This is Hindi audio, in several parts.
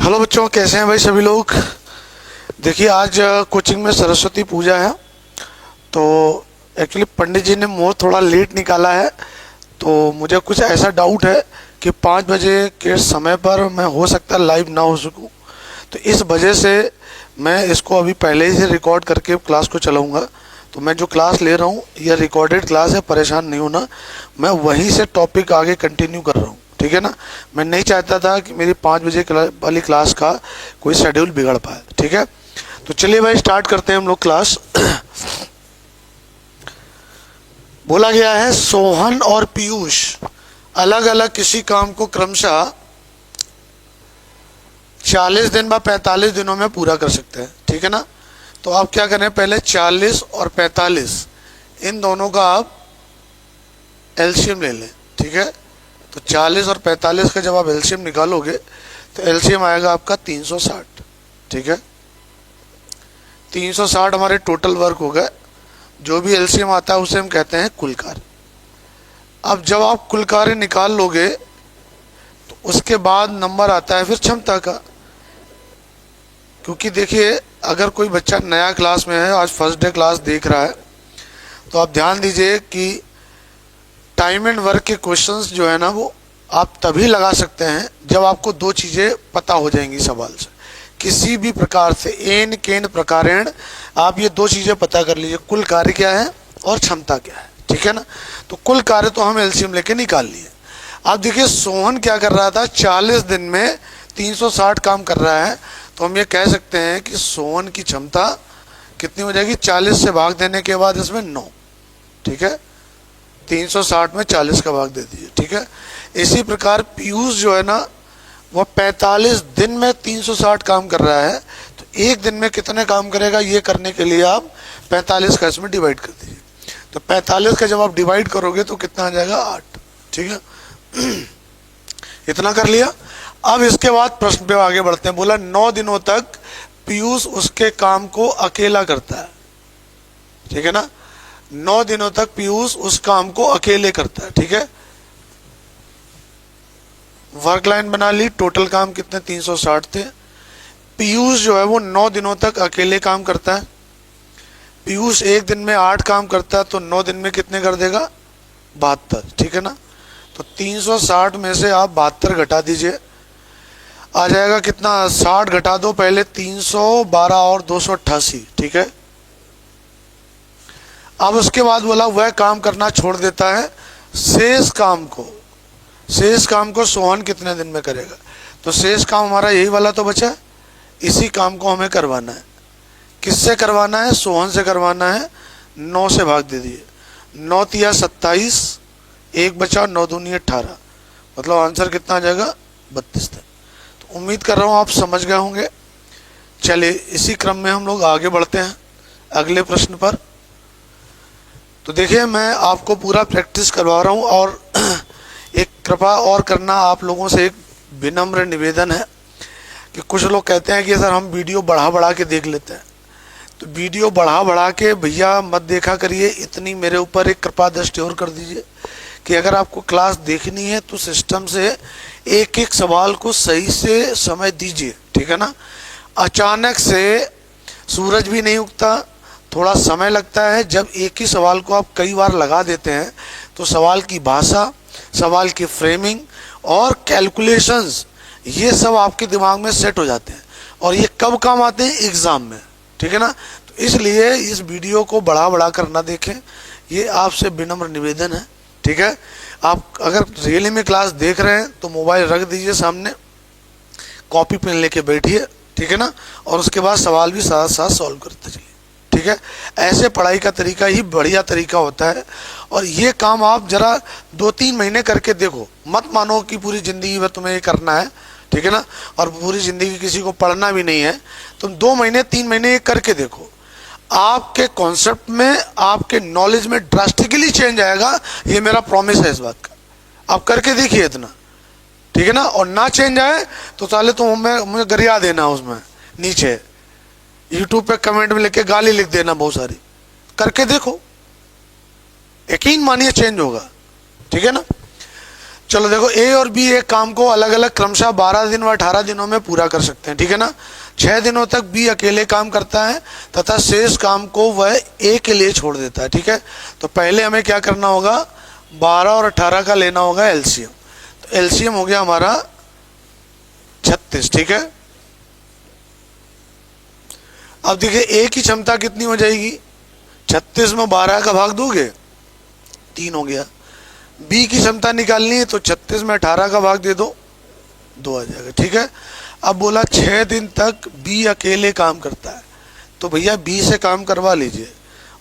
हेलो बच्चों, कैसे हैं भाई सभी लोग। देखिए आज कोचिंग में सरस्वती पूजा है, तो एक्चुअली पंडित जी ने मुहूर्त थोड़ा लेट निकाला है, तो मुझे कुछ ऐसा डाउट है कि 5 बजे के समय पर मैं हो सकता है लाइव ना हो सकूं। तो इस वजह से मैं इसको अभी पहले ही से रिकॉर्ड करके क्लास को चलाऊंगा। तो मैं जो क्लास ले रहा हूँ यह रिकॉर्डेड क्लास है, परेशान नहीं होना। मैं वहीं से टॉपिक आगे कंटिन्यू कर रहा हूँ, ठीक है ना। मैं नहीं चाहता था कि मेरी 5 बजे वाली क्लास का कोई शेड्यूल बिगड़ पाए, ठीक है। तो चलिए भाई स्टार्ट करते हैं हम लोग क्लास। बोला गया है सोहन और पीयूष अलग अलग किसी काम को क्रमशः 40 दिन व 45 दिनों में पूरा कर सकते हैं, ठीक है ना। तो आप क्या करें, पहले 40 और 45 इन दोनों का आप एलसीएम ले लें, ठीक है। तो 40 और 45 का जब आप एलसीएम निकालोगे तो एलसीएम आएगा आपका 360, ठीक है। 360 हमारे टोटल वर्क हो गए। जो भी एलसीएम आता है उसे हम कहते हैं कुल कार्य। अब जब आप कुल कार्य निकाल लोगे तो उसके बाद नंबर आता है फिर क्षमता का। क्योंकि देखिए अगर कोई बच्चा नया क्लास में है, आज फर्स्ट डे क्लास देख रहा है, तो आप ध्यान दीजिए कि टाइम एंड वर्क के क्वेश्चंस जो है ना वो आप तभी लगा सकते हैं जब आपको दो चीज़ें पता हो जाएंगी सवाल से। किसी भी प्रकार से एन केन प्रकारेण आप ये दो चीज़ें पता कर लीजिए, कुल कार्य क्या है और क्षमता क्या है, ठीक है ना। तो कुल कार्य तो हम एलसीएम लेके निकाल लिए। आप देखिए सोहन क्या कर रहा था, 40 दिन में 360 काम कर रहा है। तो हम ये कह सकते हैं कि सोहन की क्षमता कितनी हो जाएगी, 40 से भाग देने के बाद इसमें 9, ठीक है। 360 में 40 का भाग दे दीजिए, ठीक है। इसी प्रकार पीयूष जो है ना वह 45 दिन में 360 काम कर रहा है। तो एक दिन में कितने काम करेगा ये करने के लिए आप 45 का इसमें डिवाइड कर दीजिए। तो 45 का जब आप डिवाइड करोगे तो कितना आ जाएगा, 8, ठीक है। इतना कर लिया। अब इसके बाद प्रश्न पे आगे बढ़ते हैं। बोला 9 दिनों तक पीयूष उसके काम को अकेला करता है, ठीक है ना। 9 दिनों तक पीयूष उस काम को अकेले करता है, ठीक है। वर्क लाइन बना ली, टोटल काम कितने 360 थे। पीयूष जो है वो 9 दिनों तक अकेले काम करता है। पीयूष एक दिन में 8 काम करता है, तो 9 दिन में कितने कर देगा, 72, ठीक है ना। तो 360 में से आप 72 घटा दीजिए, आ जाएगा कितना, 60 घटा दो पहले, 312 और 288, ठीक है। अब उसके बाद बोला वह काम करना छोड़ देता है, शेष काम को सोहन कितने दिन में करेगा। तो शेष काम हमारा यही वाला तो बचा, इसी काम को हमें करवाना है। किससे करवाना है, सोहन से करवाना है। 9 से भाग दे दिए, 9 तिया 27, एक बचा, 9 दूनी 18, मतलब आंसर कितना आ जाएगा, 32 था। तो उम्मीद कर रहा हूँ आप समझ गए होंगे। चलिए इसी क्रम में हम लोग आगे बढ़ते हैं अगले प्रश्न पर। तो देखिए मैं आपको पूरा प्रैक्टिस करवा रहा हूँ, और एक कृपा और करना, आप लोगों से एक विनम्र निवेदन है कि कुछ लोग कहते हैं कि सर हम वीडियो बढ़ा के देख लेते हैं। तो वीडियो बढ़ा के भैया मत देखा करिए, इतनी मेरे ऊपर एक कृपा दृष्टि और कर दीजिए कि अगर आपको क्लास देखनी है तो सिस्टम से एक एक सवाल को सही से समय दीजिए, ठीक है ना। अचानक से सूरज भी नहीं उगता, थोड़ा समय लगता है। जब एक ही सवाल को आप कई बार लगा देते हैं तो सवाल की भाषा, सवाल की फ्रेमिंग और कैलकुलेशंस ये सब आपके दिमाग में सेट हो जाते हैं, और ये कब काम आते हैं, एग्ज़ाम में, ठीक है ना। तो इसलिए इस वीडियो को बढ़ा कर ना देखें, ये आपसे विनम्र निवेदन है, ठीक है। आप अगर रियली में क्लास देख रहे हैं तो मोबाइल रख दीजिए सामने, कॉपी पेन लेके बैठिए, ठीक है ना, और उसके बाद सवाल भी साथ साथ सॉल्व करते चलिए, ठीक है। ऐसे पढ़ाई का तरीका ही बढ़िया तरीका होता है। और ये काम आप जरा 2-3 महीने करके देखो, मत मानो कि पूरी ज़िंदगी में तुम्हें ये करना है, ठीक है ना, और पूरी ज़िंदगी किसी को पढ़ना भी नहीं है। तुम 2 महीने 3 महीने ये करके देखो, आपके कॉन्सेप्ट में, आपके नॉलेज में ड्रास्टिकली चेंज आएगा। ये मेरा प्रॉमिस है इस बात का, आप करके देखिए इतना, ठीक है ना। और ना चेंज आए तो साले तुम मुझे गरिया देना, उसमें नीचे यूट्यूब पे कमेंट में लिख के गाली लिख देना बहुत सारी, करके देखो, यकीन मानिए चेंज होगा, ठीक है ना। चलो देखो, ए और बी एक काम को अलग अलग क्रमशः 12 दिन व 18 दिनों में पूरा कर सकते हैं, ठीक है ना। 6 दिनों तक बी अकेले काम करता है तथा शेष काम को वह ए के लिए छोड़ देता है, ठीक है। तो पहले हमें क्या करना होगा, 12 और 18 का लेना होगा एलसीएम। तो एलसीएम हो गया हमारा 36, ठीक है। अब देखिए ए की क्षमता कितनी हो जाएगी, 36 में 12 का भाग दोगे 3 हो गया। बी की क्षमता निकालनी है तो 36 में 18 का भाग दे दो, 2 आ जाएगा, ठीक है। अब बोला 6 दिन तक बी अकेले काम करता है, तो भैया बी से काम करवा लीजिए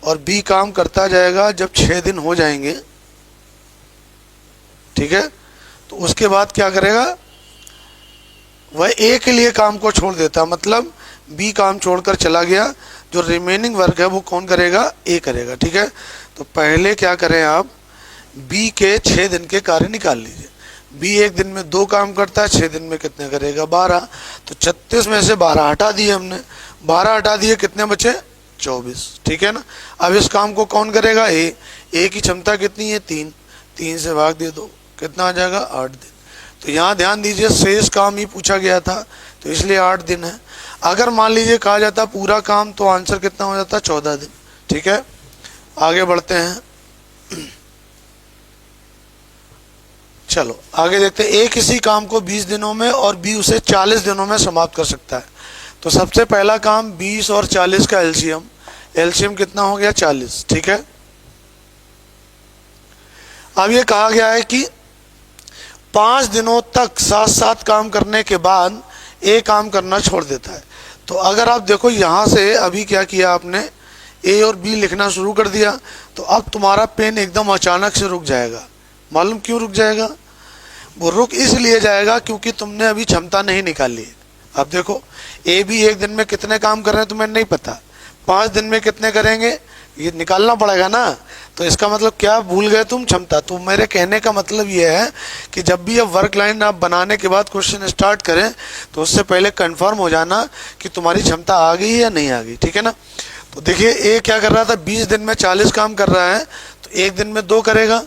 और बी काम करता जाएगा। जब 6 दिन हो जाएंगे, ठीक है, तो उसके बाद क्या करेगा, वह ए के लिए काम को छोड़ देता, मतलब बी काम छोड़कर चला गया। जो रिमेनिंग वर्क है वो कौन करेगा, ए करेगा, ठीक है। तो पहले क्या करें आप, बी के 6 दिन के कार्य निकाल लीजिए। बी एक दिन में 2 काम करता है, 6 दिन में कितने करेगा, 12। तो 36 में से 12 हटा दिए हमने, 12 हटा दिए, कितने बचे, 24, ठीक है ना। अब इस काम को कौन करेगा, ए की क्षमता कितनी है, 3, 3 से भाग दे दो, कितना आ जाएगा, 8 दिन। तो यहाँ ध्यान दीजिए शेष काम ही पूछा गया था, तो इसलिए 8 दिन है। अगर मान लीजिए कहा जाता पूरा काम, तो आंसर कितना हो जाता, 14 दिन, ठीक है। आगे बढ़ते हैं, चलो आगे देखते हैं। ए किसी काम को 20 दिनों में और बी उसे 40 दिनों में समाप्त कर सकता है। तो सबसे पहला काम 20 और 40 का एलसीएम, एलसीएम कितना हो गया, 40, ठीक है। अब ये कहा गया है कि 5 दिनों तक साथ साथ काम करने के बाद ए काम करना छोड़ देता है। तो अगर आप देखो यहाँ से अभी क्या किया आपने, ए और बी लिखना शुरू कर दिया, तो अब तुम्हारा पेन एकदम अचानक से रुक जाएगा। मालूम क्यों रुक जाएगा, वो रुक इसलिए जाएगा क्योंकि तुमने अभी क्षमता नहीं निकाली है। अब देखो ए बी एक दिन में कितने काम कर रहे हैं तुम्हें नहीं पता, 5 दिन में कितने करेंगे ये निकालना पड़ेगा ना। तो इसका मतलब क्या भूल गए तुम, क्षमता। तो मेरे कहने का मतलब ये है कि जब भी अब वर्क लाइन आप बनाने के बाद क्वेश्चन स्टार्ट करें, तो उससे पहले कंफर्म हो जाना कि तुम्हारी क्षमता आ गई या नहीं आ गई, ठीक है ना। तो देखिए ए क्या कर रहा था, 20 दिन में 40 काम कर रहा है, तो एक दिन में 2 करेगा।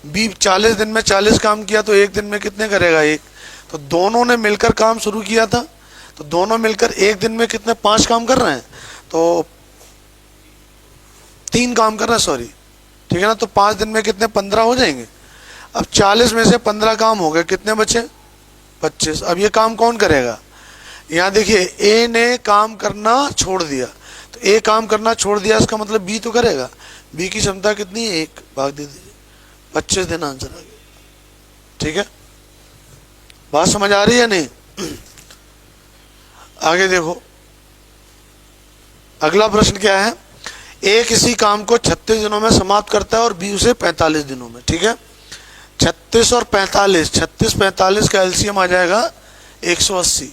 बी 40 दिन में 40 काम किया, तो एक दिन में कितने करेगा, 1। तो दोनों ने मिलकर काम शुरू किया था, तो दोनों मिलकर एक दिन में कितने, 5 काम कर रहे हैं, तो 3 काम कर रहे हैं, सॉरी, ठीक है ना। तो 5 दिन में कितने, 15 हो जाएंगे। अब 40 में से 15 काम हो गए, कितने बचे, 25। अब ये काम कौन करेगा, यहाँ देखिए ए ने काम करना छोड़ दिया, तो ए काम करना छोड़ दिया, इसका मतलब बी तो करेगा। बी की क्षमता कितनी है, 1, भाग दे दीजिए, 25 दिन आंसर आ गया, ठीक है। बात समझ आ रही है नहीं। आगे देखो अगला प्रश्न क्या है, ए किसी काम को 36 दिनों में समाप्त करता है और बी उसे 45 दिनों में, ठीक है। 36 और 45, 36-45 का एलसीएम आ जाएगा 180,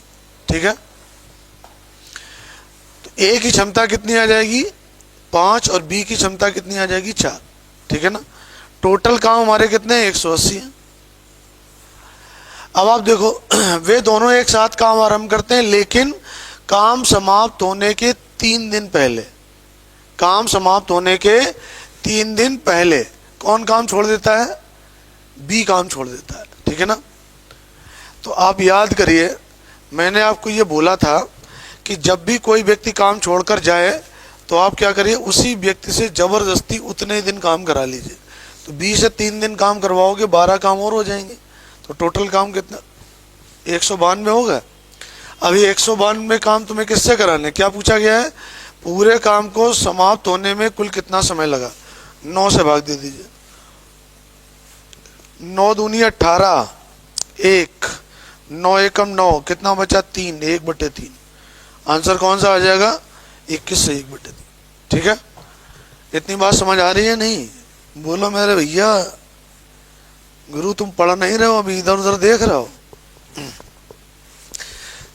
ठीक है। तो ए की क्षमता कितनी आ जाएगी, 5, और बी की क्षमता कितनी आ जाएगी, 4, ठीक है ना। टोटल काम हमारे कितने हैं, 180 हैं। अब आप देखो वे दोनों एक साथ काम आरंभ करते हैं, लेकिन काम समाप्त होने के 3 दिन पहले, काम समाप्त होने के 3 दिन पहले कौन काम छोड़ देता है, बी काम छोड़ देता है, ठीक है ना। तो आप याद करिए, मैंने आपको ये बोला था कि जब भी कोई व्यक्ति काम छोड़कर जाए, तो आप क्या करिए, उसी व्यक्ति से जबरदस्ती उतने दिन काम करा लीजिए। तो 20 से 3 दिन काम करवाओगे, 12 काम और हो जाएंगे, तो टोटल काम कितना, 192 होगा। अभी 192 काम तुम्हें किससे कराने, क्या पूछा गया है, पूरे काम को समाप्त होने में कुल कितना समय लगा, 9 से भाग दे दीजिए, 9 दूनी 18, 1, 9 एकम 9, कितना बचा, 3, 1/3। आंसर कौन सा आ जाएगा, 21 से 1/3, ठीक है। इतनी बात समझ आ रही है नहीं, बोलो मेरे भैया, गुरु तुम पढ़ नहीं रहे हो, अभी इधर उधर देख रहे हो।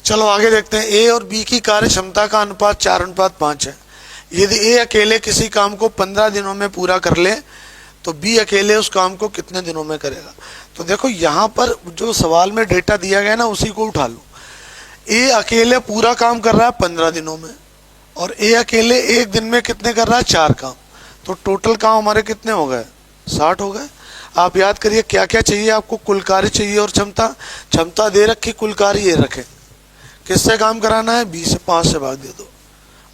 चलो आगे देखते हैं। ए और बी की कार्य क्षमता का अनुपात 4:5 है। यदि ए अकेले किसी काम को 15 दिनों में पूरा कर ले, तो बी अकेले उस काम को कितने दिनों में करेगा। तो देखो यहाँ पर जो सवाल में डेटा दिया गया ना, उसी को उठा लो। ए अकेले पूरा काम कर रहा है 15 दिनों में, और ए अकेले एक दिन में कितने कर रहा है, 4 काम। तो टोटल काम हमारे कितने हो गए, 60 हो गए। आप याद करिए क्या क्या चाहिए आपको। कुल कार्य चाहिए और क्षमता। क्षमता दे रखी, कुल कार्य ये रखे। किससे काम कराना है? 20 से 5 से भाग दे दो।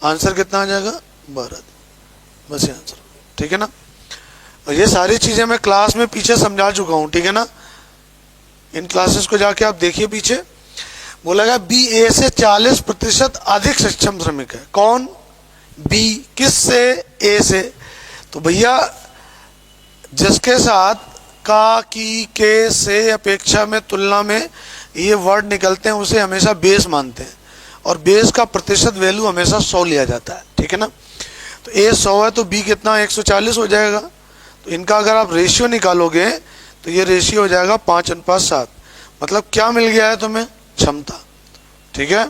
आंसर कितना आ जाएगा? 12। बस ये आंसर, ठीक है ना। और ये सारी चीजें मैं क्लास में पीछे समझा चुका हूं, ठीक है ना। इन क्लासेस को जाके आप देखिए पीछे। बोला गया बी ए से 40% अधिक सक्षम श्रमिक है। कौन? बी। किससे? ए से। तो भैया जिसके साथ का, की, के, से, अपेक्षा में, तुलना में ये वर्ड निकलते हैं उसे हमेशा बेस मानते हैं, और बेस का प्रतिशत वैल्यू हमेशा 100 लिया जाता है, ठीक है ना। तो ए 100 है तो बी कितना? 140 हो जाएगा। तो इनका अगर आप रेशियो निकालोगे तो ये रेशियो हो जाएगा 5:7। मतलब क्या मिल गया है तुम्हें? क्षमता, ठीक है।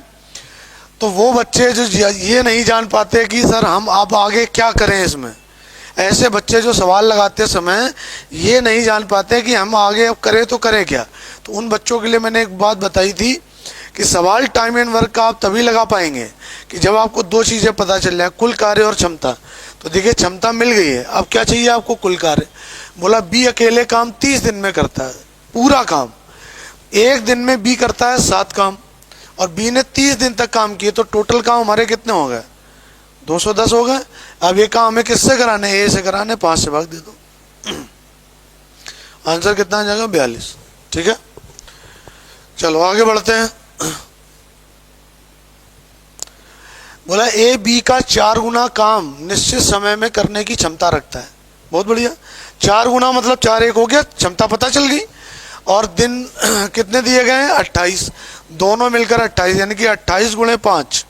तो वो बच्चे जो ये नहीं जान पाते कि सर हम अब आगे क्या करें इसमें, ऐसे बच्चे जो सवाल लगाते समय ये नहीं जान पाते कि हम आगे अब करें तो करें क्या, तो उन बच्चों के लिए मैंने एक बात बताई थी कि सवाल टाइम एंड वर्क का आप तभी लगा पाएंगे कि जब आपको दो चीज़ें पता चल जाए, कुल कार्य और क्षमता। तो देखिए क्षमता मिल गई है, अब क्या चाहिए आपको? कुल कार्य। बोला बी अकेले काम 30 दिन में करता है, पूरा काम। एक दिन में बी करता है 7 काम, और बी ने 30 दिन तक काम किए, तो टोटल काम हमारे कितने हो गए? 210 हो गए। अब ये काम हमें किससे कराने? ए से कराने। 5 से भाग दे दो। आंसर कितना आ जाएगा? 42, ठीक है। चलो आगे बढ़ते हैं। बोला ए बी का 4 गुना काम निश्चित समय में करने की क्षमता रखता है। बहुत बढ़िया। 4 गुना मतलब 4 1 हो गया, क्षमता पता चल गई। और दिन कितने दिए गए हैं? 28। दोनों मिलकर 28, यानी कि 28 गुणे 5,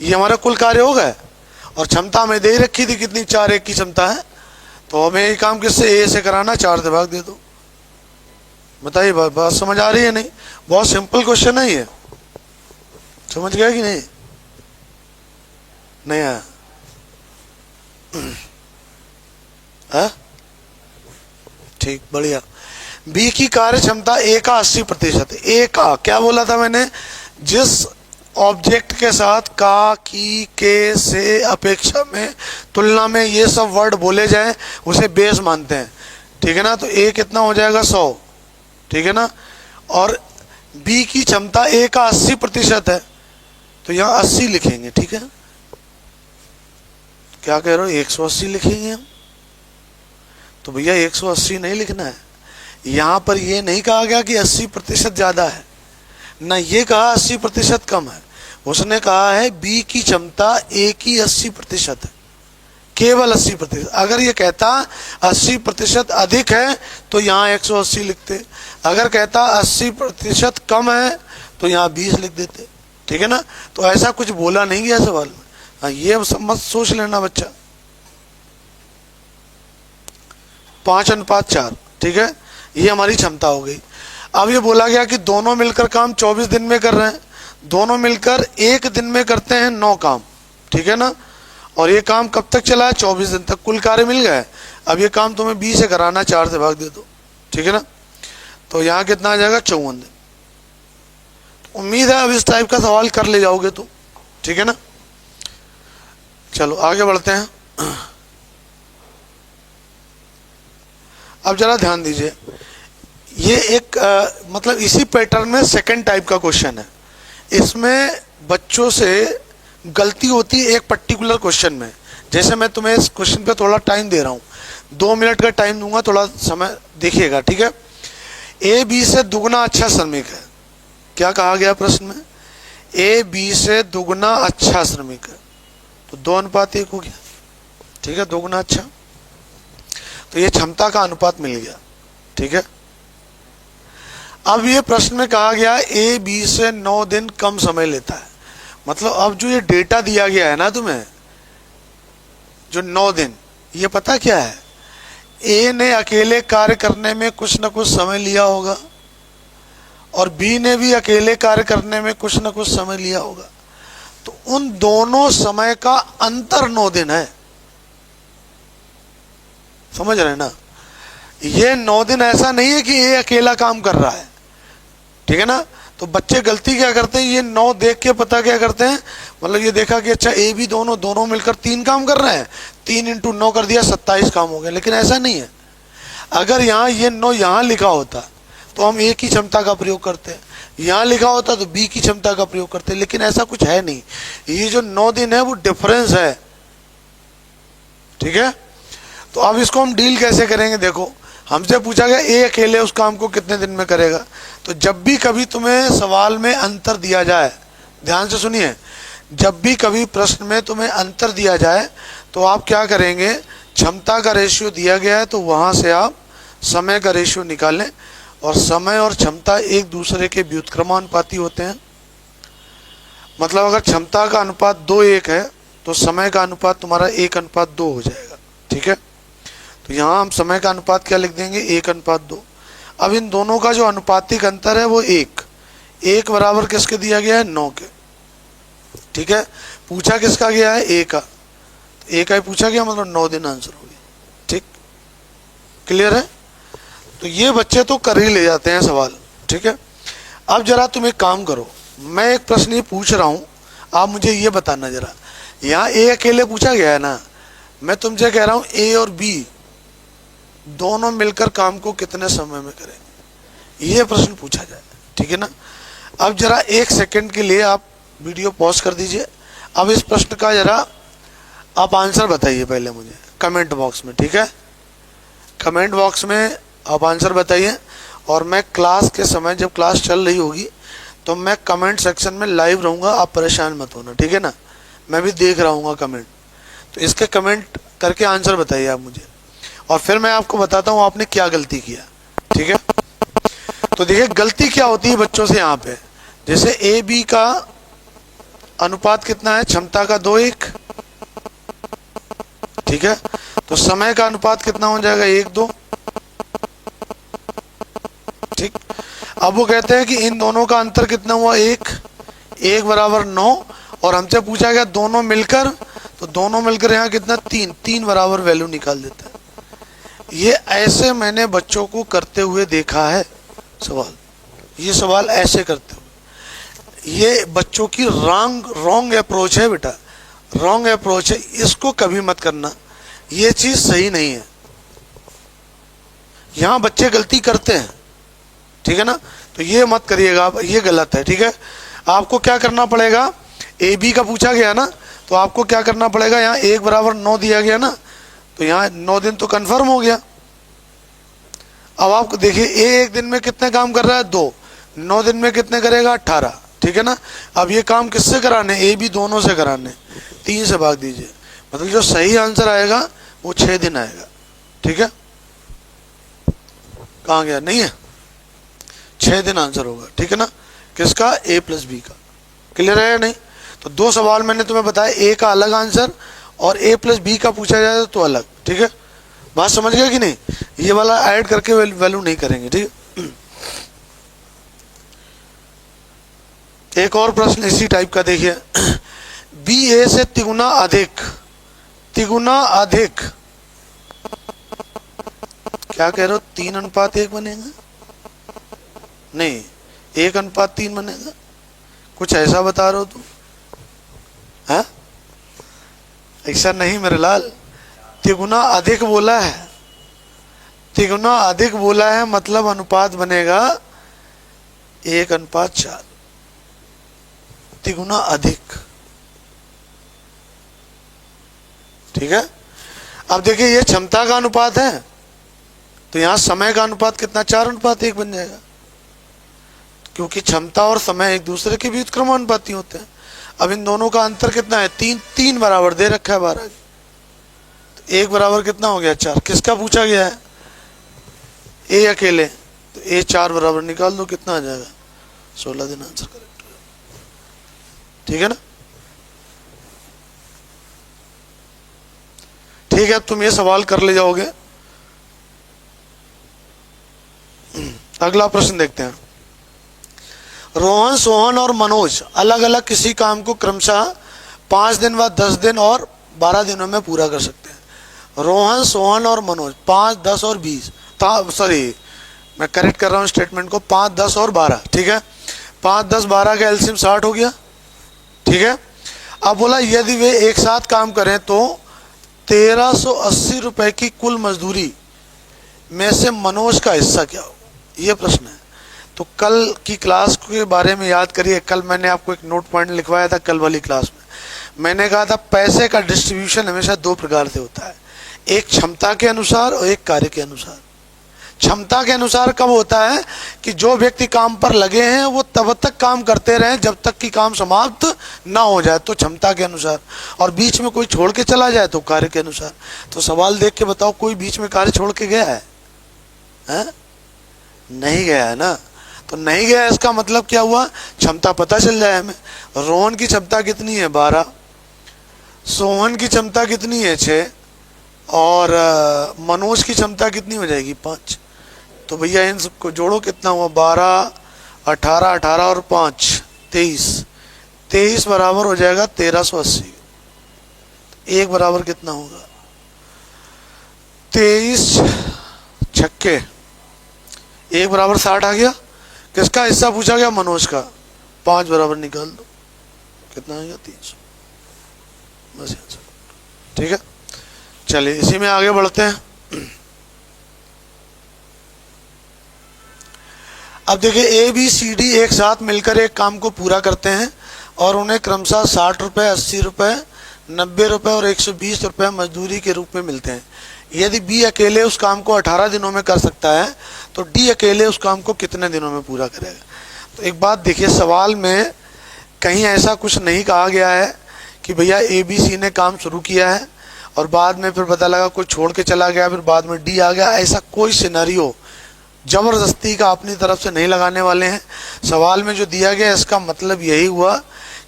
ये हमारा कुल कार्य हो गया। और क्षमता हमें दे रखी थी कितनी? 4 1 की क्षमता है। तो हमें ये काम किससे? ए से कराना। 4 से भाग दे दो। बताइए बात समझ आ रही है? नहीं, बहुत सिंपल क्वेश्चन है ये। समझ गया कि नहीं? नहीं आया? ठीक, बढ़िया। बी की कार्य क्षमता ए का 80%। ए का क्या बोला था मैंने? जिस ऑब्जेक्ट के साथ का, की, के, से, अपेक्षा में, तुलना में ये सब वर्ड बोले जाएं उसे बेस मानते हैं, ठीक है ना। तो ए कितना हो जाएगा? 100, ठीक है ना। और बी की क्षमता ए का 80% है, तो यहाँ 80 लिखेंगे, ठीक है। क्या कह रहे हो? 180 लिखेंगे हम। तो भैया 180 नहीं लिखना है। यहां पर ये नहीं कहा गया कि 80% ज्यादा है, ना ये कहा 80% कम है। उसने कहा है बी की क्षमता ए की 80% है, केवल 80%। अगर ये कहता 80% अधिक है तो यहाँ 180 लिखते। अगर कहता 80% कम है तो यहाँ 20 लिख देते, ठीक है ना। तो ऐसा कुछ बोला नहीं गया सवाल में। हाँ, ये मत सोच लेना बच्चा। 5:4, ठीक है। ये हमारी क्षमता हो गई। अब ये बोला गया कि दोनों मिलकर काम 24 दिन में कर रहे हैं। दोनों मिलकर एक दिन में करते हैं 9 काम, ठीक है ना। और ये काम कब तक चला है? 24 दिन तक। कुल कार्य मिल गया है। अब ये काम तुम्हें 20 से कराना, 4 से भाग दे दो, ठीक है ना। तो यहाँ कितना आ जाएगा? 54 दिन। उम्मीद है अब इस टाइप का सवाल कर ले जाओगे तो, ठीक है ना। चलो आगे बढ़ते हैं। अब जरा ध्यान दीजिए, ये एक मतलब इसी पैटर्न में सेकंड टाइप का क्वेश्चन है। इसमें बच्चों से गलती होती है एक पर्टिकुलर क्वेश्चन में। जैसे मैं तुम्हें इस क्वेश्चन पे थोड़ा टाइम दे रहा हूँ, 2 मिनट का टाइम दूंगा, थोड़ा समय देखिएगा, ठीक है। ए बी से दुगना अच्छा श्रमिक है। क्या कहा गया प्रश्न में? ए बी से दुगना अच्छा श्रमिक है, तो 2:1 हो गया, ठीक है। दुगना अच्छा, तो ये क्षमता का अनुपात मिल गया, ठीक है। अब ये प्रश्न में कहा गया ए बी से 9 दिन कम समय लेता है। मतलब अब जो ये डेटा दिया गया है ना तुम्हें, जो 9 दिन, ये पता क्या है? ए ने अकेले कार्य करने में कुछ न कुछ समय लिया होगा, और बी ने भी अकेले कार्य करने में कुछ न कुछ समय लिया होगा। तो उन दोनों समय का अंतर 9 दिन है। समझ रहे ना? ये 9 दिन ऐसा नहीं है कि ए अकेला काम कर रहा है, ठीक है ना। तो बच्चे गलती क्या करते हैं, ये 9 देख के पता क्या करते हैं, मतलब ये देखा कि अच्छा ए भी दोनों मिलकर 3 काम कर रहे हैं, 3 × 9 कर दिया, 27 काम हो गए। लेकिन ऐसा नहीं है। अगर यहाँ ये 9 यहाँ लिखा होता तो हम ए की क्षमता का प्रयोग करते हैं, यहाँ लिखा होता तो बी की क्षमता का प्रयोग करते हैं, लेकिन ऐसा कुछ है नहीं। ये जो 9 दिन है वो डिफरेंस है, ठीक है। तो अब इसको हम डील कैसे करेंगे? देखो, हमसे पूछा गया ए अकेले उस काम को कितने दिन में करेगा। तो जब भी कभी तुम्हें सवाल में अंतर दिया जाए, ध्यान से सुनिए, जब भी कभी प्रश्न में तुम्हें अंतर दिया जाए तो आप क्या करेंगे, क्षमता का रेशियो दिया गया है तो वहाँ से आप समय का रेशियो निकालें, और समय और क्षमता एक दूसरे के व्युत्क्रमानुपाती होते हैं। मतलब अगर क्षमता का अनुपात 2:1 है तो समय का अनुपात तुम्हारा 1:2 हो जाएगा, ठीक है। तो यहाँ हम समय का अनुपात क्या लिख देंगे, 1:2। अब इन दोनों का जो अनुपातिक अंतर है वो 1 बराबर किसके दिया गया है, 9 के, ठीक है। पूछा किसका गया है, ए का, तो ए का ही पूछा गया, मतलब 9 दिन आंसर हो गया, ठीक, क्लियर है। तो ये बच्चे तो कर ही ले जाते हैं सवाल, ठीक है। अब जरा तुम एक काम करो, मैं एक प्रश्न ये पूछ रहा हूँ, आप मुझे ये बताना जरा, यहाँ ए अकेले पूछा गया है ना, मैं तुमसे कह रहा हूँ ए और बी दोनों मिलकर काम को कितने समय में करेंगे, ये प्रश्न पूछा जाए, ठीक है ना। अब जरा 1 सेकंड के लिए आप वीडियो पॉज कर दीजिए। अब इस प्रश्न का जरा आप आंसर बताइए पहले मुझे कमेंट बॉक्स में, ठीक है। कमेंट बॉक्स में आप आंसर बताइए, और मैं क्लास के समय, जब क्लास चल रही होगी तो मैं कमेंट सेक्शन में लाइव रहूँगा, आप परेशान मत होना, ठीक है ना। मैं भी देख रहा हूँ कमेंट, तो इसके कमेंट करके आंसर बताइए आप मुझे, और फिर मैं आपको बताता हूँ आपने क्या गलती किया, ठीक है। तो देखिए गलती क्या होती है बच्चों से यहाँ पे, जैसे ए बी का अनुपात कितना है, क्षमता का 2:1, ठीक है। तो समय का अनुपात कितना हो जाएगा, 1:2, ठीक। अब वो कहते हैं कि इन दोनों का अंतर कितना हुआ, 1 बराबर 9, और हमसे पूछा गया दोनों मिलकर, तो दोनों मिलकर यहाँ कितना, 3 बराबर वैल्यू निकाल देता है। ये ऐसे मैंने बच्चों को करते हुए देखा है सवाल, ये सवाल ऐसे करते हुए, ये बच्चों की रॉन्ग अप्रोच है बेटा, रॉन्ग अप्रोच है, इसको कभी मत करना, ये चीज सही नहीं है। यहाँ बच्चे गलती करते हैं, ठीक है ना, तो ये मत करिएगा आप, ये गलत है, ठीक है। आपको क्या करना पड़ेगा, ए बी का पूछा गया ना, तो आपको क्या करना पड़ेगा, यहाँ 1 बराबर 9 दिया गया ना, तो यहाँ 9 दिन तो कंफर्म हो गया। अब आप देखिए ए 1 दिन में कितने काम कर रहा है, 2, 9 दिन में कितने करेगा, 18, ठीक है ना। अब ये काम किससे कराने, ए बी दोनों से कराने, 3 से भाग दीजिए, मतलब जो सही आंसर आएगा वो 6 दिन आएगा, ठीक है। कहाँ गया, नहीं है, 6 दिन आंसर होगा, ठीक है ना, किसका, ए प्लस बी का, क्लियर है या नहीं। तो 2 सवाल मैंने तुम्हें बताया, ए का अलग आंसर और ए प्लस बी का पूछा जाए तो अलग, ठीक है। बात समझ गया कि नहीं, ये वाला ऐड करके वैल्यू नहीं करेंगे, ठीक है। एक और प्रश्न इसी टाइप का देखिए, बी ए से तिगुना अधिक, क्या कह रहे हो, 3:1 बनेगा, नहीं 1:3 बनेगा, कुछ ऐसा बता रहे हो तुम, है ऐसा नहीं मेरे लाल, तिगुना अधिक बोला है, तिगुना अधिक बोला है, मतलब अनुपात बनेगा 1:4, तिगुना अधिक, ठीक है। अब देखिए ये क्षमता का अनुपात है, तो यहां समय का अनुपात कितना, 4:1 बन जाएगा, क्योंकि क्षमता और समय एक दूसरे के व्युत्क्रमानुपाती होते हैं। अब इन दोनों का अंतर कितना है, 3 बराबर दे रखा है 12, तो 1 बराबर कितना हो गया, 4, किसका पूछा गया है, ए अकेले, तो ए 4 बराबर निकाल दो, कितना आ जाएगा, 16 दिन आंसर करेक्ट, ठीक है ना। ठीक है, अब तुम ये सवाल कर ले जाओगे। अगला प्रश्न देखते हैं, रोहन, सोहन और मनोज अलग अलग किसी काम को क्रमशः 5 दिन व 10 दिन और 12 दिनों में पूरा कर सकते हैं। रोहन, सोहन और मनोज 5, 10 और 20, सॉरी मैं करेक्ट कर रहा हूँ स्टेटमेंट को, 5, 10 और 12, ठीक है। 5, 10, 12 का एलसीएम 60 हो गया, ठीक है। अब बोला यदि वे एक साथ काम करें तो 1380 रुपए की कुल मजदूरी में से मनोज का हिस्सा क्या होगा, ये प्रश्न है। तो कल की क्लास के बारे में याद करिए। कल मैंने आपको एक नोट पॉइंट लिखवाया था। कल वाली क्लास में मैंने कहा था पैसे का डिस्ट्रीब्यूशन हमेशा दो प्रकार से होता है, एक क्षमता के अनुसार और एक कार्य के अनुसार। क्षमता के अनुसार कब होता है कि जो व्यक्ति काम पर लगे हैं वो तब तक काम करते रहें जब तक कि काम समाप्त ना हो जाए, तो क्षमता के अनुसार। और बीच में कोई छोड़ के चला जाए तो कार्य के अनुसार। तो सवाल देख के बताओ, कोई बीच में कार्य छोड़ के गया है? नहीं गया है ना। तो नहीं गया, इसका मतलब क्या हुआ, क्षमता पता चल जाए हमें। रोहन की क्षमता कितनी है? 12। सोहन की क्षमता कितनी है? 6। और मनोज की क्षमता कितनी हो जाएगी? 5। तो भैया इन सबको जोड़ो, कितना हुआ? 12, 18, 18 और 5 23। 23 बराबर हो जाएगा 1380। एक बराबर कितना होगा? 23 छक्के, एक बराबर 60 आ गया। किसका हिस्सा पूछा गया? मनोज का। 5 बराबर निकाल दो, कितना आएगा? 300। बस ठीक है, चलिए इसी में आगे बढ़ते हैं। अब देखिए, ए बी सी डी एक साथ मिलकर एक काम को पूरा करते हैं और उन्हें क्रमशः 60 रुपये, 80 रुपये, 90 रुपये और 120 रुपये मजदूरी के रूप में मिलते हैं। यदि बी अकेले उस काम को 18 दिनों में कर सकता है तो डी अकेले उस काम को कितने दिनों में पूरा करेगा? तो एक बात देखिए, सवाल में कहीं ऐसा कुछ नहीं कहा गया है कि भैया ए बी सी ने काम शुरू किया है और बाद में फिर पता लगा कोई छोड़ के चला गया, फिर बाद में डी आ गया। ऐसा कोई सिनेरियो जबरदस्ती का अपनी तरफ से नहीं लगाने वाले हैं। सवाल में जो दिया गया इसका मतलब यही हुआ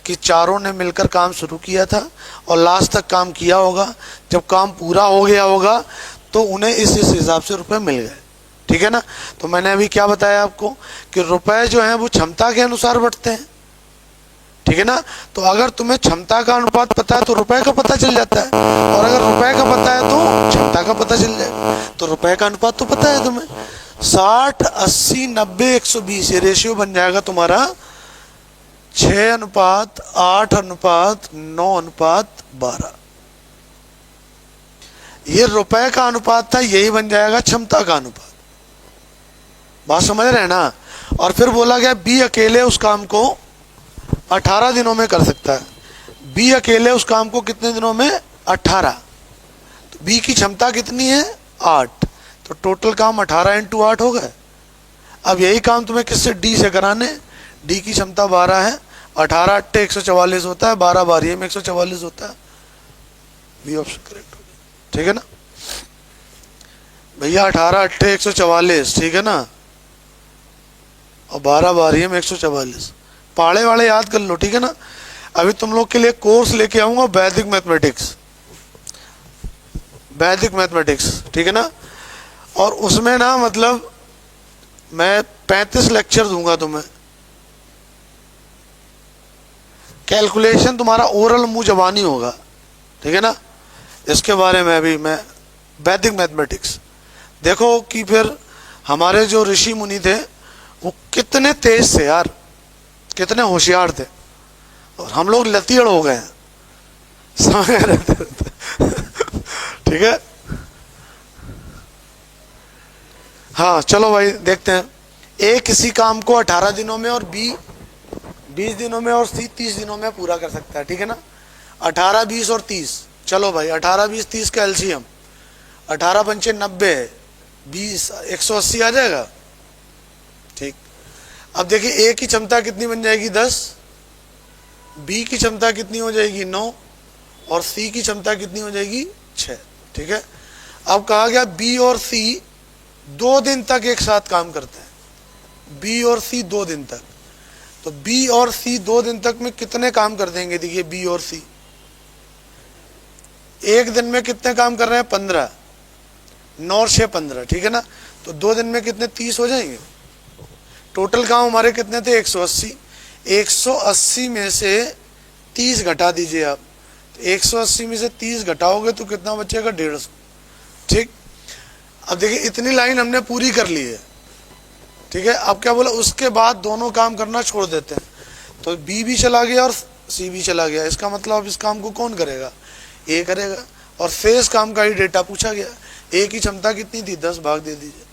कि चारों ने मिलकर काम शुरू किया था और लास्ट तक काम किया होगा। जब काम पूरा हो गया होगा तो उन्हें इस हिसाब से रुपए मिल गए, ठीक है ना। तो मैंने अभी क्या बताया आपको कि रुपए जो हैं वो क्षमता के अनुसार बढ़ते हैं, ठीक है ना। तो अगर तुम्हें क्षमता का अनुपात पता है तो रुपए का पता चल जाता है, और अगर रुपए का पता है तो क्षमता का पता चल जाएगा। तो रुपए का अनुपात तो पता है तुम्हें, 60, 80, 90, 120 ये रेशियो बन जाएगा तुम्हारा 6:8, 9:12। ये रुपए का अनुपात था, यही बन जाएगा क्षमता का अनुपात। बात समझ रहे हैं ना। और फिर बोला गया बी अकेले उस काम को 18 दिनों में कर सकता है। बी अकेले उस काम को कितने दिनों में? 18। तो बी की क्षमता कितनी है? 8। तो टोटल काम 18 × 8 हो गए। अब यही काम तुम्हें किससे? डी से कराने। डी की क्षमता 12 है, 18 × 8 = 144 होता है, 12 12 में 144 होता है। बी ऑप्शन करेक्ट हो गया, ठीक है ना भैया। 18 × 8 = 144, ठीक है ना, और 12 12 में 144। पहाड़े वाले याद कर लो, ठीक है ना। अभी तुम लोग के लिए कोर्स लेके आऊंगा वैदिक मैथमेटिक्स, वैदिक मैथमेटिक्स, ठीक है ना। और उसमें ना मतलब मैं 35 लेक्चर दूंगा तुम्हें। कैलकुलेशन तुम्हारा ओरल मुंह जबानी होगा, ठीक है ना। इसके बारे में भी मैं वैदिक मैथमेटिक्स देखो कि फिर हमारे जो ऋषि मुनि थे वो कितने तेज थे यार, कितने होशियार थे, और हम लोग लतीड़ हो गए हैं, समझ रहे थे। ठीक है, हाँ चलो भाई देखते हैं। ए किसी काम को 18 दिनों में और बी 20 दिनों में और सी 30 दिनों में पूरा कर सकता है, ठीक है ना। 18, 20 और 30, चलो भाई 18, 20, 30 का एलसीएम 18 × 5 = 90, 20 180 आ जाएगा, ठीक। अब देखिए ए की क्षमता कितनी बन जाएगी? 10, बी की क्षमता कितनी हो जाएगी? 9, और सी की क्षमता कितनी हो जाएगी? 6, ठीक है। अब कहा गया बी और सी 2 दिन तक एक साथ काम करते हैं। बी और सी 2 दिन तक, तो बी और सी 2 दिन तक में कितने काम कर देंगे? देखिए बी और सी एक दिन में कितने काम कर रहे हैं? 15, 9 और 6 15, ठीक है ना। तो 2 दिन में कितने? 30 हो जाएंगे। टोटल काम हमारे कितने थे? 180। 180 में से 30 घटा दीजिए आप, तो 180 में से 30 घटाओगे तो कितना बचेगा? 150, ठीक। अब देखिए इतनी लाइन हमने पूरी कर ली है, ठीक है। अब क्या बोला? उसके बाद दोनों काम करना छोड़ देते हैं, तो बी भी चला गया और सी भी चला गया। इसका मतलब अब इस काम को कौन करेगा? ए करेगा, और शेष काम का ही डेटा पूछा गया। ए की क्षमता कितनी थी, 10 भाग दे दीजिए,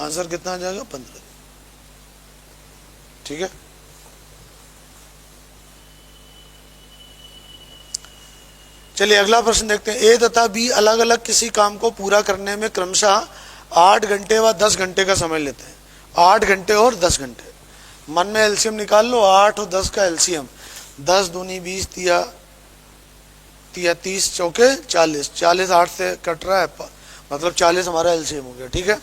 आंसर कितना आ जाएगा, 15। ठीक है। चलिए अगला प्रश्न देखते हैं। ए तथा बी अलग अलग किसी काम को पूरा करने में क्रमशः 8 घंटे व 10 घंटे का समय लेते हैं। 8 घंटे और 10 घंटे। मन में एलसीएम निकाल लो, 8 और 10 का एलसीएम, 10 दूनी 20, तिया 30 चौके 40, 40 8 से कट रहा है, मतलब 40 हमारा एलसीएम हो गया। ठीक है।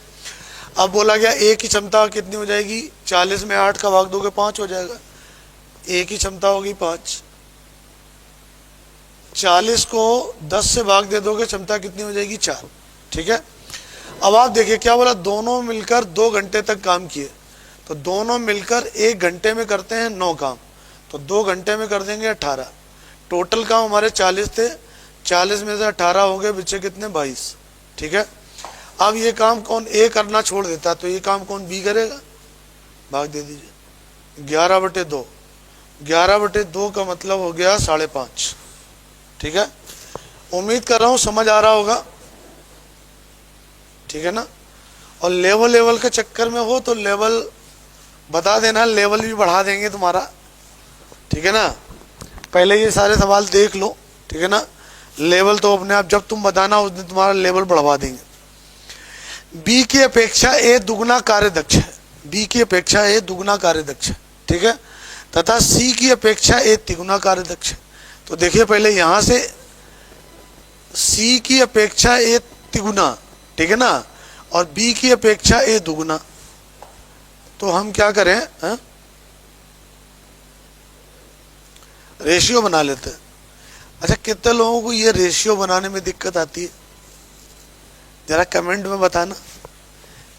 अब बोला गया ए की क्षमता कितनी हो जाएगी, 40 में 8 का भाग दोगे 5 हो जाएगा। ए की क्षमता होगी 5, 40 को 10 से भाग दे दोगे, क्षमता कितनी हो जाएगी, 4। ठीक है। अब आप देखिए क्या बोला, दोनों मिलकर 2 घंटे तक काम किए, तो दोनों मिलकर 1 घंटे में करते हैं 9 काम, तो 2 घंटे में कर देंगे 18। टोटल काम हमारे 40 थे, 40 में से 18 हो गए, बच्चे कितने, 22। ठीक है। अब ये काम कौन ए करना छोड़ देता, तो ये काम कौन, बी करेगा, भाग दे दीजिए, 11/2, 11/2 का मतलब हो गया 5.5। ठीक है। उम्मीद कर रहा हूं समझ आ रहा होगा। ठीक है ना। और लेवल के चक्कर में हो तो लेवल बता देना, लेवल भी बढ़ा देंगे तुम्हारा। ठीक है ना। पहले ये सारे सवाल देख लो। ठीक है ना। लेवल तो अपने आप जब तुम बताना उस दिन तुम्हारा लेवल बढ़वा देंगे। बी की अपेक्षा ए दुगना कार्यदक्ष है, बी की अपेक्षा ए दुगना कार्यदक्ष है। ठीक है। तथा सी की अपेक्षा ए तिगुना कार्यदक्ष है। तो देखिए पहले यहां से सी की अपेक्षा ए तिगुना, ठीक है ना, और बी की अपेक्षा ए दुगुना, तो हम क्या करें, रेशियो बना लेते हैं। अच्छा, कितने लोगों को ये रेशियो बनाने में दिक्कत आती है, जरा कमेंट में बताना,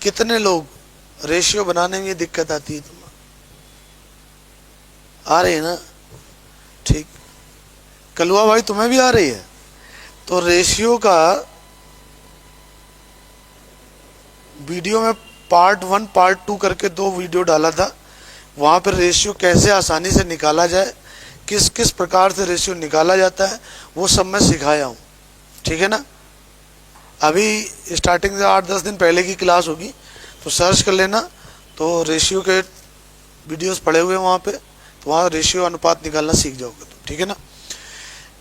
कितने लोग रेशियो बनाने में ये दिक्कत आती है, तुम्हें आ रही है ना। ठीक, कलुआ भाई तुम्हें भी आ रही है। तो रेशियो का वीडियो में पार्ट 1 पार्ट 2 करके 2 वीडियो डाला था, वहां पर रेशियो कैसे आसानी से निकाला जाए, किस किस प्रकार से रेशियो निकाला जाता है, वो सब मैं सिखाया हूँ। ठीक है ना। अभी स्टार्टिंग से 8-10 दिन पहले की क्लास होगी, तो सर्च कर लेना, तो रेशियो के वीडियोस पड़े हुए हैं वहाँ पे, तो वहाँ रेशियो अनुपात निकालना सीख जाओगे तुम। ठीक है ना।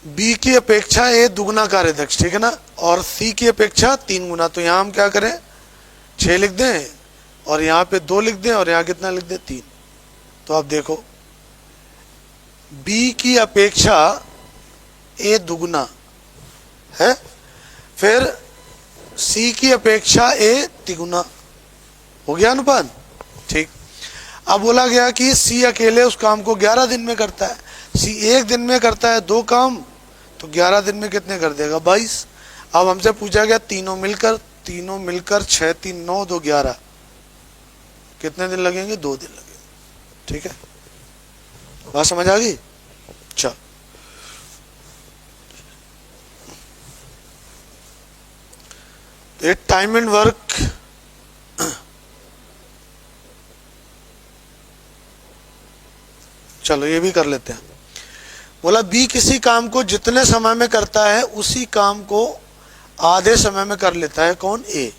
बी की अपेक्षा ए दुगना कार्यदक्ष, ठीक है ना, और सी की अपेक्षा 3 गुना। तो यहाँ हम क्या करें, 6 लिख दें, और यहाँ पे 2 लिख दें, और यहाँ कितना लिख दें, 3। तो आप देखो बी की अपेक्षा ए दुगना है, फिर सी की अपेक्षा ए तिगुना, हो गया अनुपात। ठीक। अब बोला गया कि सी अकेले उस काम को 11 दिन में करता है, सी 1 दिन में करता है 2 काम, तो 11 दिन में कितने कर देगा, 22। अब हमसे पूछा गया तीनों मिलकर 6 3 9 2 11, कितने दिन लगेंगे, 2 दिन लगेंगे। ठीक है, बात समझ आ गई। चल टाइम एंड वर्क, चलो ये भी कर लेते हैं। बोला बी किसी काम को जितने समय में करता है उसी काम को आधे समय में कर लेता है, कौन, ए।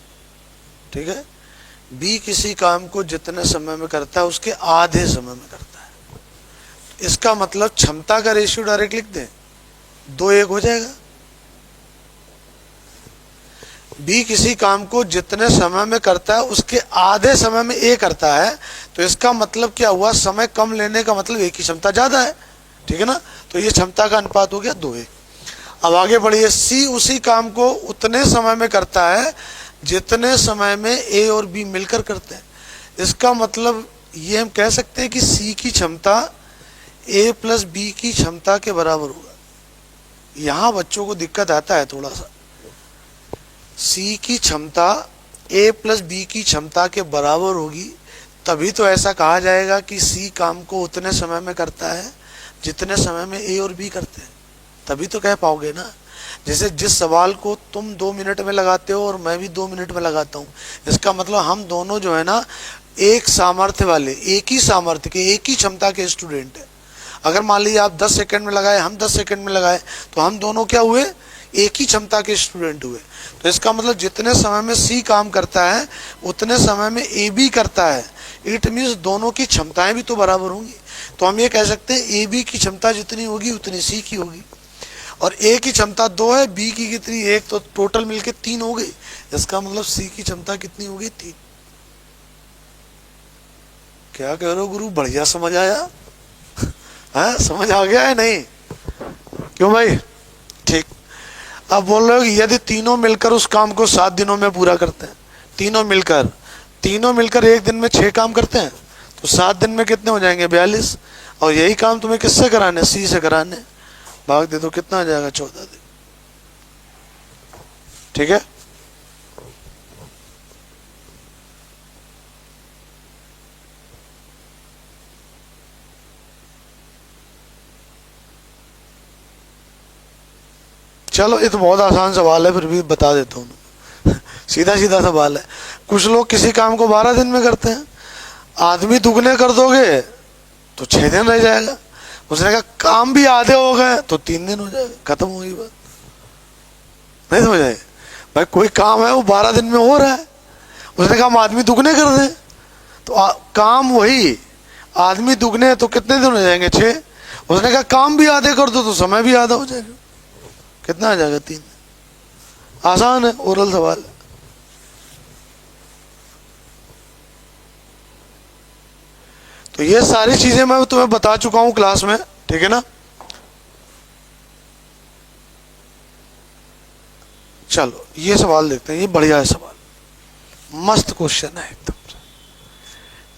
ठीक है। बी किसी काम को जितने समय में करता है उसके आधे समय में करता है, इसका मतलब क्षमता का रेशियो डायरेक्ट लिख दें, 2:1 हो जाएगा। बी किसी काम को जितने समय में करता है उसके आधे समय में ए करता है, तो इसका मतलब क्या हुआ, समय कम लेने का मतलब ए की क्षमता ज्यादा है। ठीक है ना। तो ये क्षमता का अनुपात हो गया 2:1। अब आगे बढ़िए, सी उसी काम को उतने समय में करता है जितने समय में ए और बी मिलकर करते हैं। इसका मतलब ये हम कह सकते हैं कि सी की क्षमता ए प्लस बी की क्षमता के बराबर होगा। यहां बच्चों को दिक्कत आता है थोड़ा सा, सी की क्षमता ए प्लस बी की क्षमता के बराबर होगी, तभी तो ऐसा कहा जाएगा कि सी काम को उतने समय में करता है जितने समय में ए और बी करते हैं, तभी तो कह पाओगे ना। जैसे जिस सवाल को तुम 2 मिनट में लगाते हो और मैं भी 2 मिनट में लगाता हूँ, इसका मतलब हम दोनों जो है ना एक सामर्थ्य वाले, एक ही सामर्थ्य के, एक ही क्षमता के स्टूडेंट है। अगर मान लीजिए आप 10 सेकंड में लगाए, हम 10 सेकंड में लगाए, तो हम दोनों क्या हुए, एक ही क्षमता के स्टूडेंट हुए। तो इसका मतलब जितने समय में सी काम करता है उतने समय में ए बी करता है। इट मीन्स दोनों की क्षमताएं भी तो बराबर होंगी। तो हम ये कह सकते हैं ए बी की क्षमता जितनी होगी उतनी सी की होगी। और ए की क्षमता 2 है, बी की कितनी 1, तो टोटल मिलके 3 हो गई। इसका मतलब सी की क्षमता कितनी होगी 3। क्या कह रहे हो गुरु, बढ़िया समझ आया है? समझ आ गया है नहीं? क्यों भाई? ठीक। अब बोल रहे हो कि यदि तीनों मिलकर उस काम को 7 दिनों में पूरा करते हैं, तीनों मिलकर एक दिन में 6 काम करते हैं, तो 7 दिन में कितने हो जाएंगे? 42। और यही काम तुम्हें किससे कराने? सी से कराने। भाग दे तो कितना आ जाएगा? 14 दिन। ठीक है। चलो ये तो बहुत आसान सवाल है, फिर भी बता देता हूँ सीधा सीधा सवाल है। कुछ लोग किसी काम को 12 दिन में करते हैं। आदमी दुगने कर दोगे तो 6 दिन रह जाएगा। उसने कहा काम भी आधे हो गए तो 3 दिन हो जाएगा, खत्म हो गई बात। नहीं समझ आए भाई? कोई काम है वो 12 दिन में हो रहा है, उसने कहा हम आदमी दुगने कर दें, तो काम वही, आदमी दुगने तो कितने दिन हो जाएंगे? 6। उसने कहा काम भी आधे कर दो तो समय भी आधा हो जाएगा, कितना आ जाएगा? 3। आसान है, ओरल सवाल है। तो ये सारी चीजें मैं तुम्हें बता चुका हूं क्लास में, ठीक है ना? चलो ये सवाल देखते हैं, ये बढ़िया है सवाल, मस्त क्वेश्चन है एकदम।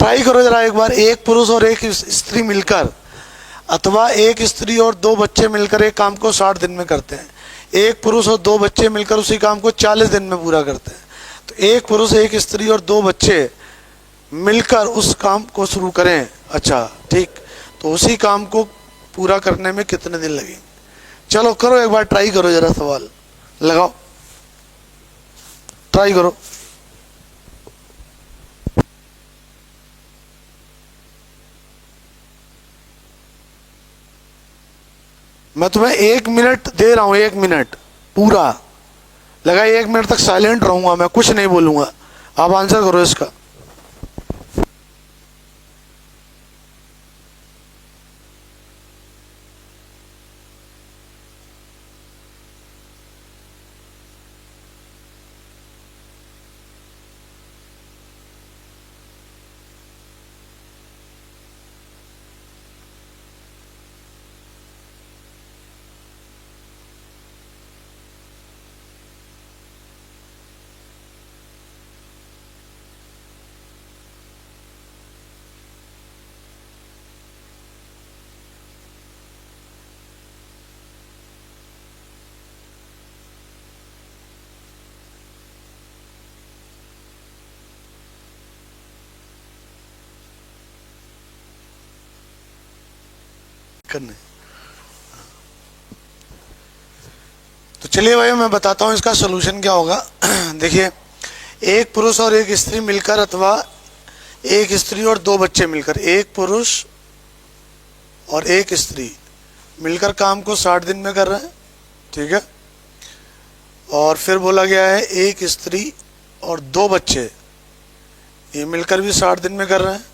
ट्राई करो जरा एक बार। एक पुरुष और एक स्त्री मिलकर अथवा एक स्त्री और 2 बच्चे मिलकर एक काम को 60 दिन में करते हैं। एक पुरुष और 2 बच्चे मिलकर उसी काम को 40 दिन में पूरा करते हैं। तो एक पुरुष, एक स्त्री और 2 बच्चे मिलकर उस काम को शुरू करें। अच्छा ठीक, तो उसी काम को पूरा करने में कितने दिन लगेंगे? चलो करो एक बार, ट्राई करो जरा, सवाल लगाओ, ट्राई करो। मैं तुम्हें 1 मिनट दे रहा हूं, 1 मिनट पूरा लगा। 1 मिनट तक साइलेंट रहूंगा, मैं कुछ नहीं बोलूंगा, आप आंसर करो इसका। करने तो चलिए भाई मैं बताता हूं इसका सलूशन क्या होगा। देखिए, एक पुरुष और एक स्त्री मिलकर अथवा एक स्त्री और 2 बच्चे मिलकर, एक पुरुष और एक स्त्री मिलकर काम को 60 दिन में कर रहे हैं, ठीक है। और फिर बोला गया है एक स्त्री और 2 बच्चे ये मिलकर भी 60 दिन में कर रहे हैं।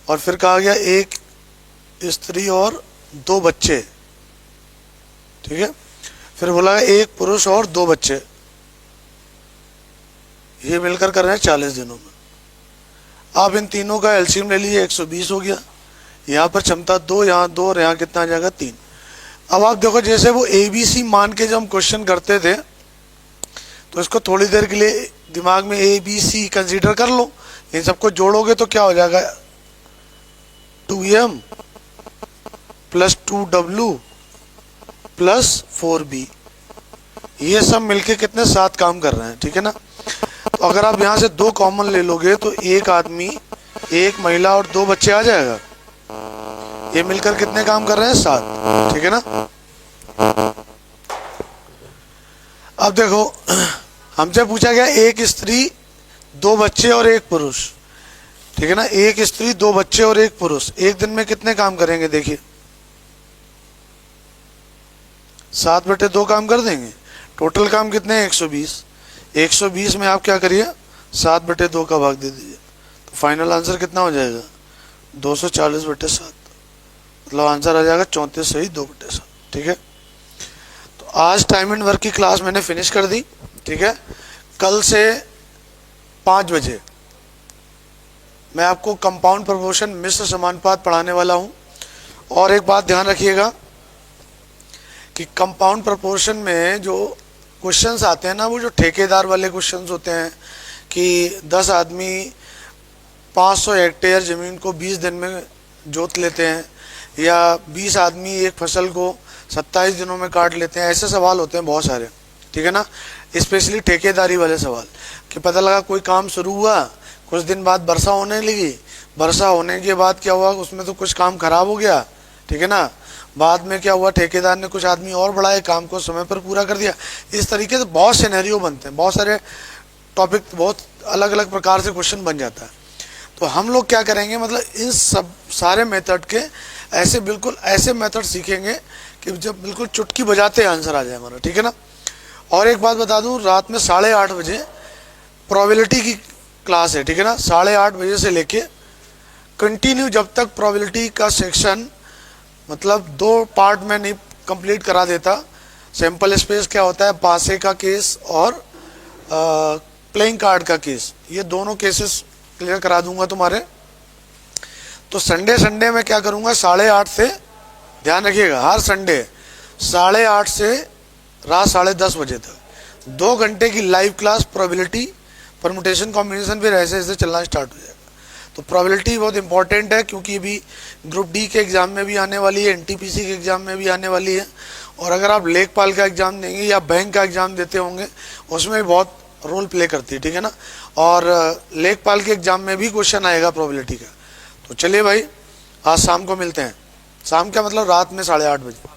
और फिर कहा गया एक स्त्री और 2 बच्चे, ठीक है। फिर बोला एक पुरुष और 2 बच्चे ये मिलकर कर रहे हैं 40 दिनों में। आप इन तीनों का एलसीएम ले लीजिए, 120 हो गया। यहाँ पर क्षमता 2, यहाँ 2 और यहाँ कितना आ जाएगा 3। अब आप देखो, जैसे वो ABC मान के जब हम क्वेश्चन करते थे तो इसको थोड़ी देर के लिए दिमाग में ABC कंसीडर कर लो। इन सबको जोड़ोगे तो क्या हो जाएगा, 2M plus 2W plus 4B, ये सब मिलके कितने 7 काम कर रहे हैं, ठीक है ना। तो अगर आप यहाँ से 2 कॉमन ले लोगे तो एक आदमी, एक महिला और 2 बच्चे आ जाएगा। ये मिलकर कितने काम कर रहे हैं, 7, ठीक है ना। अब देखो, हमसे पूछा गया एक स्त्री 2 बच्चे और एक पुरुष, ठीक है ना। एक स्त्री 2 बच्चे और एक पुरुष एक दिन में कितने काम करेंगे, देखिए 7/2 काम कर देंगे। टोटल काम कितने हैं? 120। 120 में आप क्या करिए, 7/2 का भाग दे दीजिए, तो फाइनल आंसर कितना हो जाएगा? 240/7। मतलब आंसर आ जाएगा 34 सही 2/7। ठीक है, तो आज टाइम एंड वर्क की क्लास मैंने फिनिश कर दी। ठीक है, कल से 5 बजे मैं आपको कंपाउंड प्रपोर्शन मिश्र समानुपात पढ़ाने वाला हूं। और एक बात ध्यान रखिएगा कि कंपाउंड प्रपोर्शन में जो क्वेश्चंस आते हैं ना, वो जो ठेकेदार वाले क्वेश्चंस होते हैं कि 10 आदमी 500 हेक्टेयर ज़मीन को 20 दिन में जोत लेते हैं, या 20 आदमी एक फसल को 27 दिनों में काट लेते हैं, ऐसे सवाल होते हैं बहुत सारे। ठीक है ना, स्पेशली ठेकेदारी वाले सवाल कि पता लगा कोई काम शुरू हुआ, कुछ दिन बाद वर्षा होने लगी, वर्षा होने के बाद क्या हुआ, उसमें तो कुछ काम खराब हो गया। ठीक है ना, बाद में क्या हुआ, ठेकेदार ने कुछ आदमी और बढ़ाए, काम को समय पर पूरा कर दिया। इस तरीके से बहुत सिनेरियो बनते हैं, बहुत सारे टॉपिक, बहुत अलग अलग प्रकार से क्वेश्चन बन जाता है। तो हम लोग क्या करेंगे, मतलब इन सब सारे मेथड के ऐसे बिल्कुल ऐसे मेथड सीखेंगे कि जब बिल्कुल चुटकी बजाते आंसर आ जाए हमारा। ठीक है ना, और एक बात बता दूं, रात में 8:30 बजे प्रोबेबिलिटी की क्लास है। ठीक है ना, 8:30 बजे से लेके कंटिन्यू जब तक प्रोबेबिलिटी का सेक्शन मतलब 2 पार्ट में नहीं कंप्लीट करा देता। सैंपल स्पेस क्या होता है, पासे का केस और प्लेइंग कार्ड का केस, ये दोनों केसेस क्लियर करा दूंगा तुम्हारे। तो संडे में क्या करूंगा, 8:30 से, ध्यान रखिएगा, हर संडे 8:30 से रात 10:30 बजे तक 2 घंटे की live class probability, permutation, combination, फिर ऐसे ऐसे चलना स्टार्ट हो जाएगा। तो प्रोबेबिलिटी बहुत इंपॉर्टेंट है, क्योंकि अभी ग्रुप डी के एग्जाम में भी आने वाली है, एनटीपीसी के एग्जाम में भी आने वाली है, और अगर आप लेखपाल का एग्जाम देंगे या बैंक का एग्जाम देते होंगे, उसमें भी बहुत रोल प्ले करती है। ठीक है ना, और लेखपाल के एग्जाम में भी क्वेश्चन आएगा प्रोबेबिलिटी का। तो चलिए भाई, आज शाम को मिलते हैं। शाम का मतलब रात में 8:30 बजे।